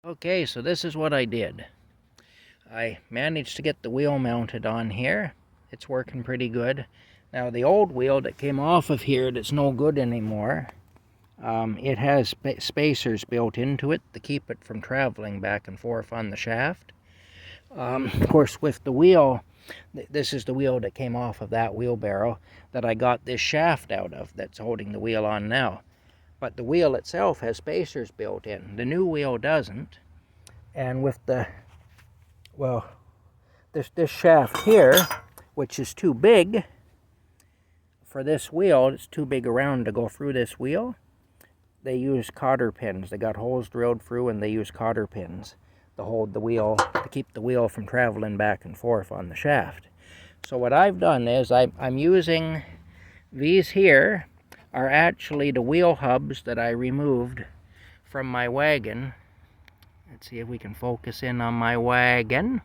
Okay, so this is what I did. I managed to get the wheel mounted on here. It's working pretty good. Now the old wheel that came off of here that's no good anymore, it has spacers built into it to keep it from traveling back and forth on the shaft. Of course, with the wheel, this is the wheel that came off of that wheelbarrow that I got this shaft out of that's holding the wheel on now. But the wheel itself has spacers built in. The new wheel doesn't. And with the, well, this shaft here, which is too big for this wheel, it's too big around to go through this wheel, they use cotter pins. They got holes drilled through and they use cotter pins to hold the wheel, to keep the wheel from traveling back and forth on the shaft. So what I've done is I'm using these here are actually the wheel hubs that I removed from my wagon. Let's see if we can focus in on my wagon.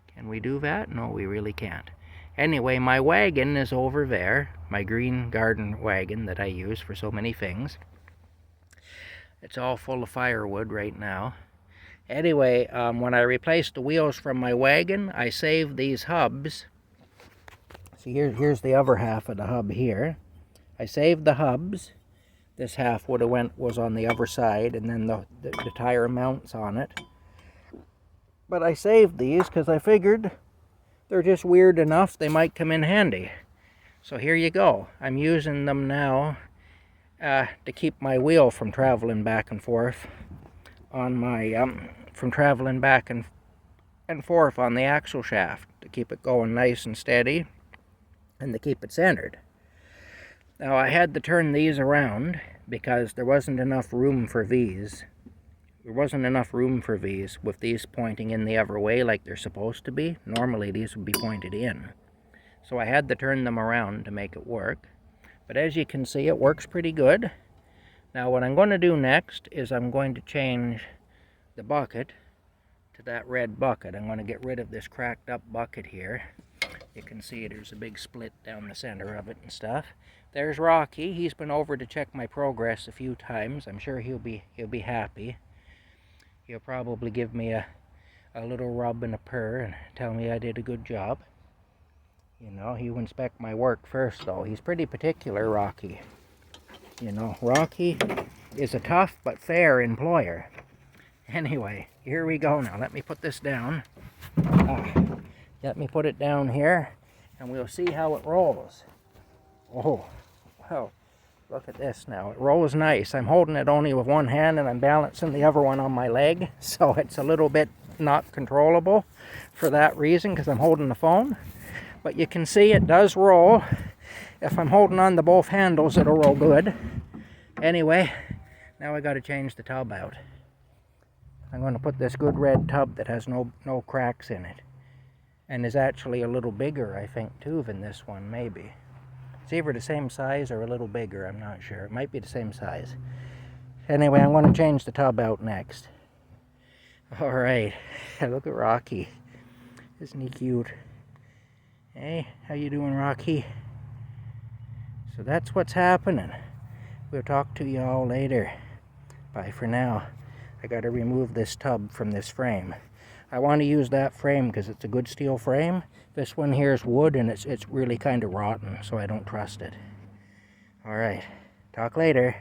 Can we do that? No, we really can't. Anyway, my wagon is over there, my green garden wagon that I use for so many things. It's all full of firewood right now. Anyway, when I replaced the wheels from my wagon, I saved these hubs. See, here's the other half of the hub here. I saved the hubs. This half was on the other side, and then the tire mounts on it. But I saved these because I figured they're just weird enough they might come in handy. So here you go. I'm using them now to keep my wheel from traveling back and forth on my forth on the axle shaft, to keep it going nice and steady and to keep it centered. Now I had to turn these around because there wasn't enough room for these. There wasn't enough room for these with these pointing in the other way like they're supposed to be. Normally these would be pointed in. So I had to turn them around to make it work. But as you can see, it works pretty good. Now what I'm going to do next is I'm going to change the bucket to that red bucket. I'm going to get rid of this cracked up bucket here. You can see there's a big split down the center of it and stuff. There's Rocky. He's been over to check my progress a few times. I'm sure he'll be happy. He'll probably give me a little rub and a purr and tell me I did a good job. You know, he'll inspect my work first though. He's pretty particular, Rocky. You know, Rocky is a tough but fair employer. Anyway, here we go now. Let me put this down. Let me put it down here and we'll see how it rolls. Oh, well, look at this now. It rolls nice. I'm holding it only with one hand and I'm balancing the other one on my leg. So it's a little bit not controllable for that reason because I'm holding the phone. But you can see it does roll. If I'm holding on to both handles, it'll roll good. Anyway, now I got to change the tub out. I'm going to put this good red tub that has no cracks in it. And is actually a little bigger, I think, too, than this one, maybe. It's either the same size or a little bigger, I'm not sure. It might be the same size. Anyway, I'm going to change the tub out next. Alright, look at Rocky. Isn't he cute? Hey, how you doing, Rocky? So that's what's happening. We'll talk to you all later. Bye for now. I got to remove this tub from this frame. I want to use that frame because it's a good steel frame. This one here is wood and it's really kind of rotten, so I don't trust it. Alright, talk later.